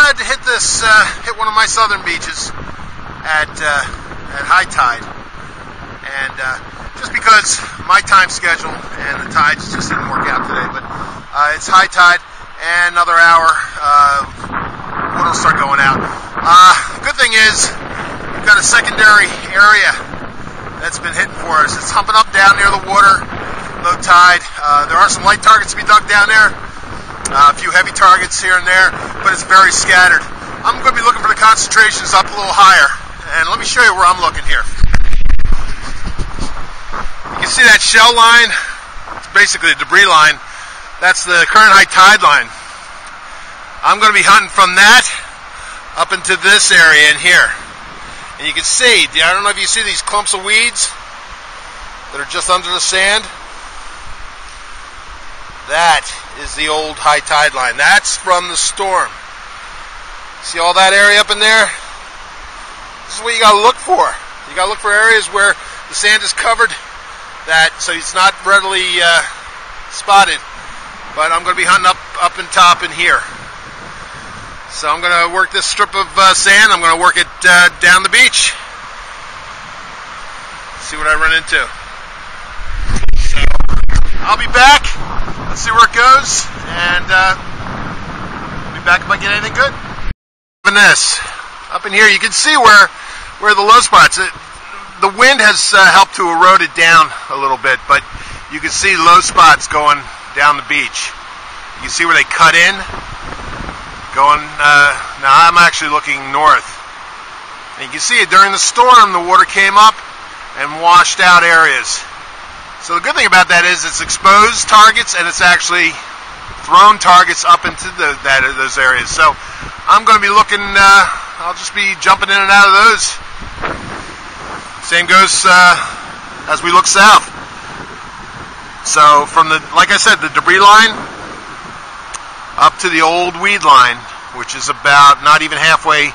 decided to hit one of my southern beaches at high tide, and just because my time schedule and the tides just didn't work out today, but it's high tide, and another hour, water will start going out. Good thing is, we've got a secondary area that's been hitting for us. It's humping up down near the water, low tide. There are some light targets to be dug down there, a few heavy targets here and there, but it's very scattered. I'm going to be looking for the concentrations up a little higher, and let me show you where I'm looking here. You can see that shell line. It's basically a debris line. That's the current high tide line. I'm going to be hunting from that up into this area in here. And you can see, I don't know if you see these clumps of weeds that are just under the sand. That is the old high tide line. That's from the storm. See all that area up in there? This is what you got to look for. You got to look for areas where the sand is covered, so it's not readily spotted. But I'm going to be hunting up and top in here. So I'm going to work this strip of sand. I'm going to work it down the beach. See what I run into. So I'll be back. Let's see where it goes, and I'll be back if I get anything good. This up in here, you can see where the low spots. The wind has helped to erode it down a little bit, but you can see low spots going down the beach. You can see where they cut in. Going now, I'm actually looking north, and you can see it during the storm. The water came up and washed out areas. So the good thing about that is it's exposed targets, and it's actually thrown targets up into those areas. So I'm going to be looking, I'll just be jumping in and out of those. Same goes as we look south. So from like I said, the debris line up to the old weed line, which is about not even halfway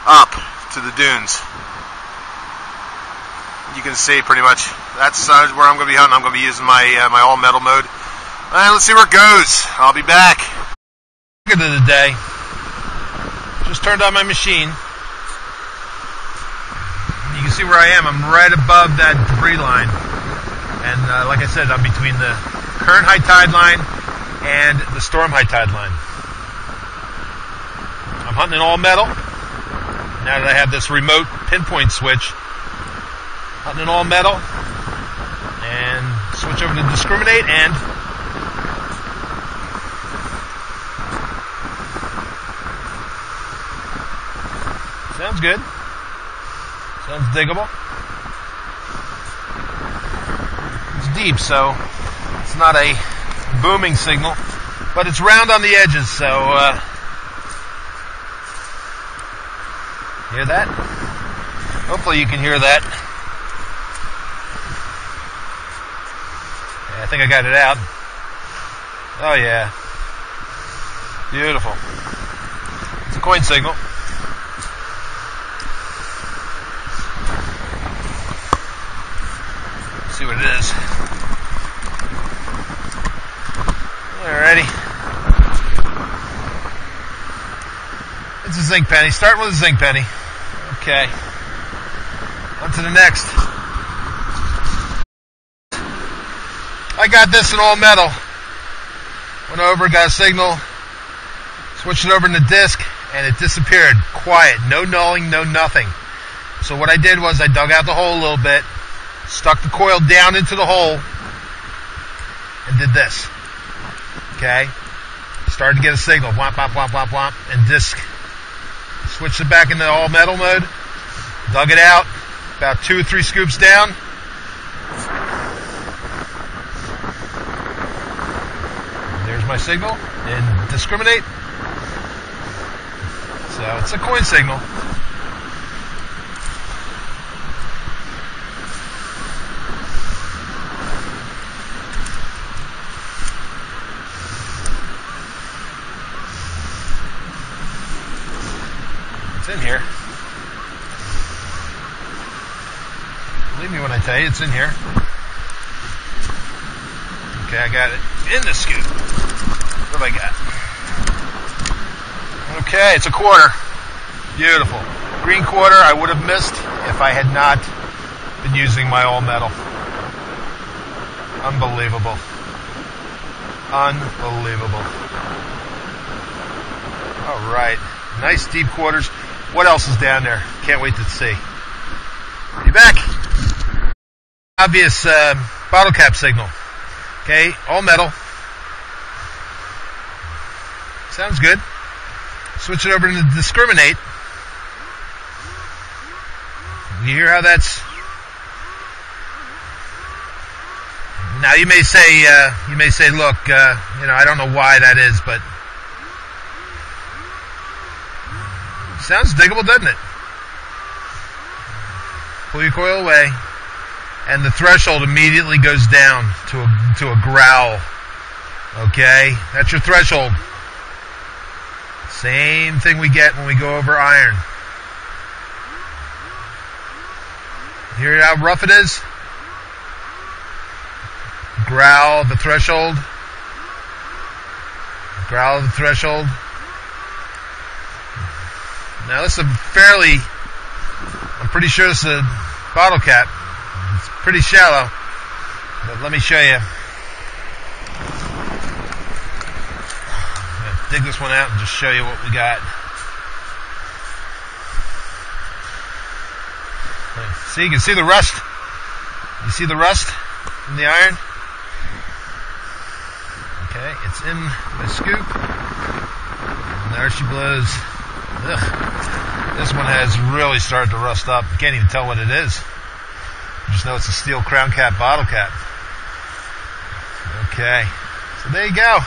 up to the dunes. You can see pretty much that's where I'm going to be hunting. I'm going to be using my all metal mode. And let's see where it goes. I'll be back. Good of the day. Just turned on my machine. You can see where I am. I'm right above that debris line. And like I said, I'm between the current high tide line and the storm high tide line. I'm hunting in all metal. Now that I have this remote pinpoint switch, hunting in all metal, and switch over to discriminate, and sounds good. Sounds diggable. It's deep, so it's not a booming signal, but it's round on the edges, so hear that? Hopefully you can hear that. Yeah, I think I got it out. Oh yeah. Beautiful. It's a coin signal. See what it is. Alrighty. It's a zinc penny. Starting with a zinc penny. Okay. On to the next. I got this in all metal. Went over, got a signal, switched it over in the disc, and it disappeared. Quiet. No nulling, no nothing. So what I did was I dug out the hole a little bit, stuck the coil down into the hole, and did this. Okay? Started to get a signal. Womp, womp, womp, womp, womp. And disc. Switched it back into all metal mode. Dug it out. About 2 or 3 scoops down. And there's my signal. And discriminate. So it's a coin signal. It's in here. Believe me when I tell you, it's in here. Okay, I got it in the scoop. What have I got? I'm going to Okay, it's a quarter. Beautiful. Green quarter I would have missed if I had not been using my all metal. Unbelievable. Unbelievable. All right. Nice deep quarters. What else is down there? Can't wait to see. Be back. Obvious bottle cap signal. Okay, all metal. Sounds good. Switch it over to discriminate. You hear how that's... Now you may say, look, I don't know why that is, but sounds diggable, doesn't it? Pull your coil away, and the threshold immediately goes down to a growl. Okay, that's your threshold. Same thing we get when we go over iron. Hear how rough it is? Growl the threshold. Growl the threshold. Now this is I'm pretty sure this is a bottle cap. It's pretty shallow. But let me show you. I'm going to dig this one out and just show you what we got. See, you can see the rust. You see the rust in the iron? Okay, it's in my scoop. And there she blows. Ugh. This one has really started to rust up. You can't even tell what it is. You just know it's a steel crown cap bottle cap. Okay, so there you go.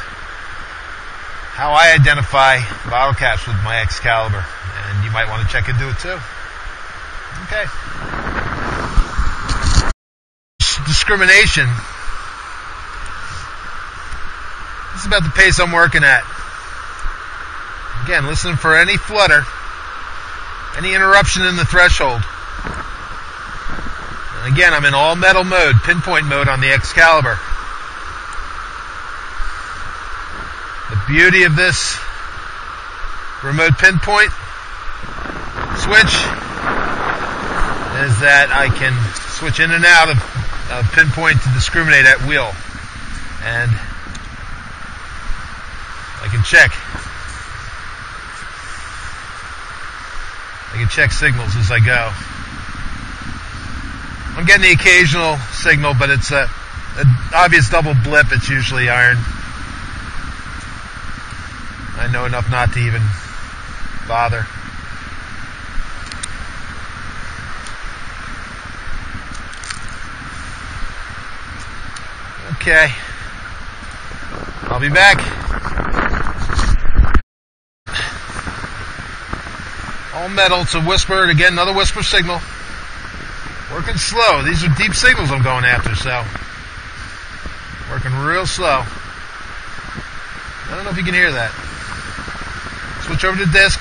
How I identify bottle caps with my Excalibur. And you might want to check into it too. Okay. Discrimination. This is about the pace I'm working at. Again, listen for any flutter, any interruption in the threshold. And again, I'm in all metal mode, pinpoint mode on the Excalibur. The beauty of this remote pinpoint switch is that I can switch in and out of pinpoint to discriminate at will. And I can check. I can check signals as I go. I'm getting the occasional signal, but it's an obvious double blip. It's usually iron. I know enough not to even bother. Okay. I'll be back. All metal, it's a whisper, and again, another whisper signal. Working slow. These are deep signals I'm going after, so working real slow. I don't know if you can hear that. Switch over to disc.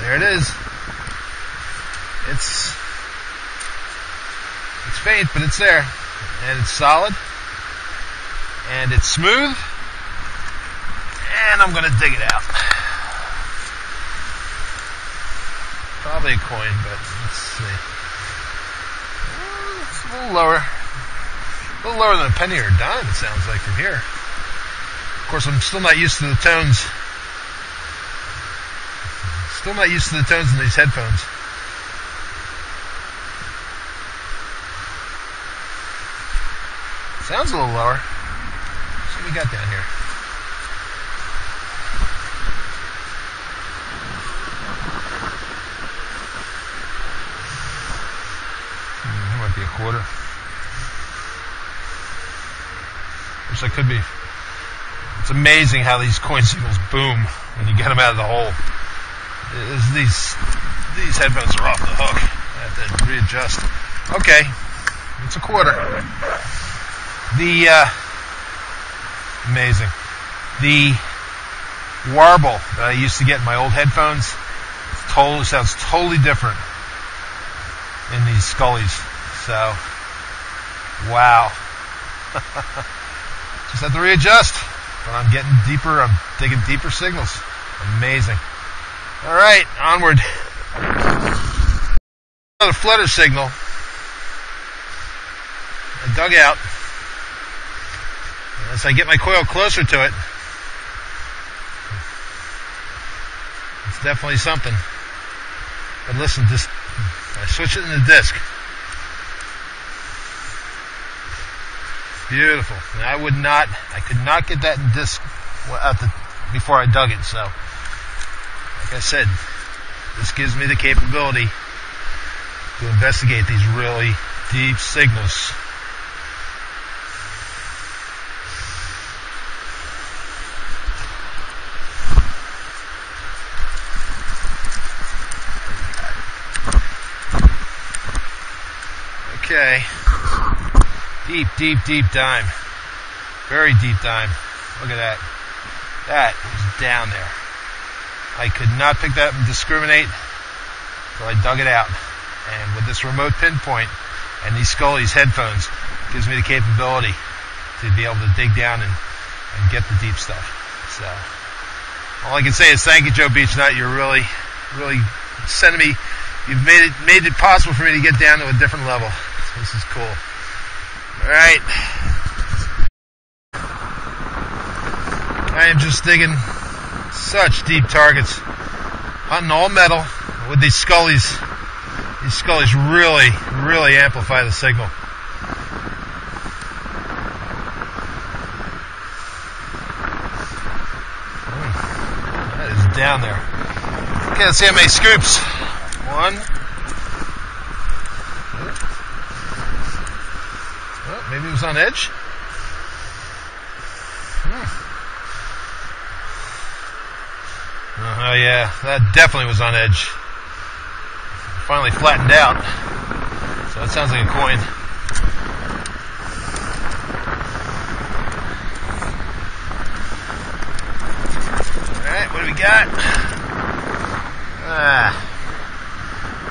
There it is. It's faint, but it's there. And it's solid. And it's smooth. And I'm going to dig it out. Probably a coin, but let's see. It's a little lower. A little lower than a penny or a dime, it sounds like, from here. Of course, I'm still not used to the tones. Still not used to the tones in these headphones. Sounds a little lower. Let's see what we got down here. That might be a quarter. Wish I could be. It's amazing how these coin signals boom when you get them out of the hole. These headphones are off the hook. I have to readjust. Okay, it's a quarter. Amazing. The warble that I used to get in my old headphones sounds totally different in these skullies. So, wow. Just have to readjust. When I'm getting deeper, I'm digging deeper signals. Amazing. All right, onward. Another flutter signal. I dug out. As I get my coil closer to it, it's definitely something. But listen, I switch it in the disc. Beautiful. And I could not get that in disc before I dug it. So, like I said, this gives me the capability to investigate these really deep signals. Okay. Deep dime. Very deep dime. Look at that. That was down there. I could not pick that up and discriminate, so I dug it out. And with this remote pinpoint and these Skullies headphones, it gives me the capability to be able to dig down and get the deep stuff. So, all I can say is thank you, Joe Beechnut. You're really sending me. You've made it possible for me to get down to a different level. So this is cool. All right. I am just digging such deep targets, hunting all metal with these Skullies. These Skullies really amplify the signal. That is down there. Okay, let's see how many scoops. One. Oh, maybe it was on edge. Oh yeah, that definitely was on edge. Finally flattened out. So that sounds like a coin. Alright, what do we got?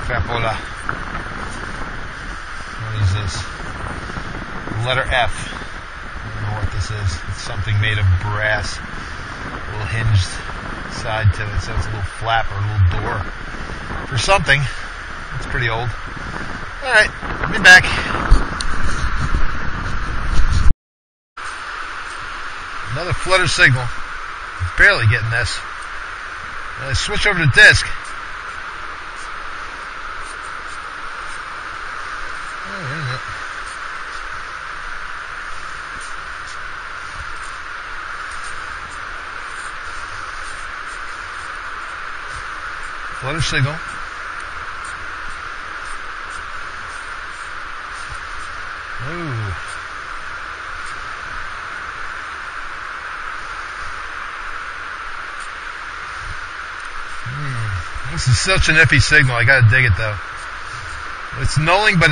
Crapola. What is this? Letter F. I don't know what this is. It's something made of brass. A little hinged side to it, so it's a little flap or a little door for something. It's pretty old. Alright, I'll be back. Another flutter signal. Barely getting this. I switch over to disc. Oh, wait a minute. Flutter signal. Ooh. This is such an iffy signal. I gotta dig it though. It's nulling, but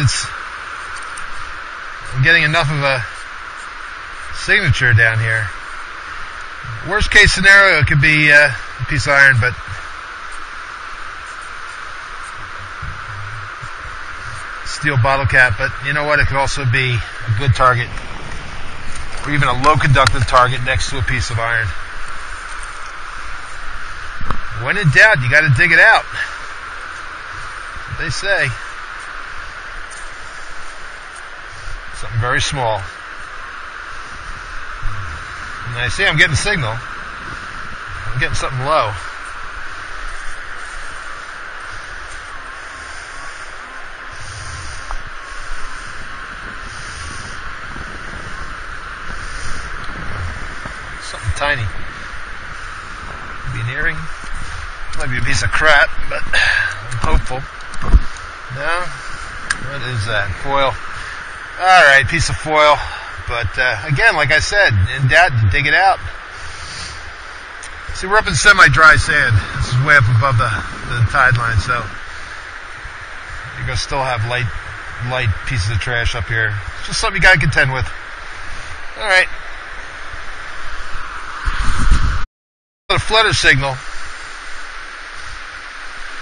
I'm getting enough of a signature down here. Worst case scenario, it could be a piece of iron, but steel bottle cap. But you know what? It could also be a good target, or even a low conductive target next to a piece of iron. When in doubt, you got to dig it out. What they say. Something very small. And I see I'm getting a signal. I'm getting something low. Something tiny. Maybe an earring. Might be a piece of crap, but I'm hopeful. No? What is that? Foil. Alright, piece of foil. But again, like I said, in doubt, dig it out. See, we're up in semi-dry sand. This is way up above the tide line, so you're going to still have light pieces of trash up here. It's just something you got to contend with. Alright. The flutter signal.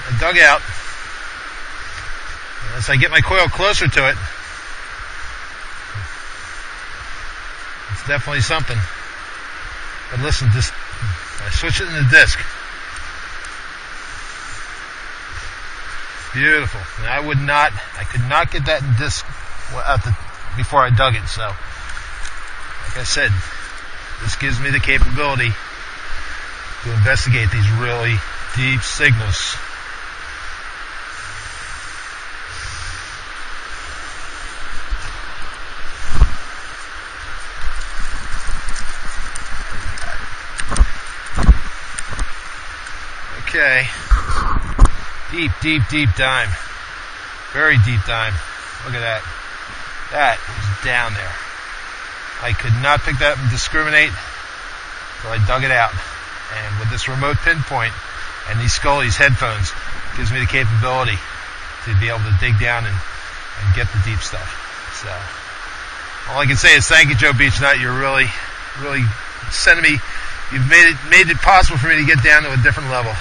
I dug out. As I get my coil closer to it, it's definitely something. But listen, I switch it in the disc. Beautiful. And I could not get that in disc before I dug it. So, like I said, this gives me the capability to investigate these really deep signals. Okay. Deep dime. Very deep dime. Look at that. That is down there. I could not pick that and discriminate until I dug it out. And with this remote pinpoint and these Skullies headphones, it gives me the capability to be able to dig down and get the deep stuff. So, all I can say is thank you, Joe Beechnut. You're really sending me, you've made it possible for me to get down to a different level.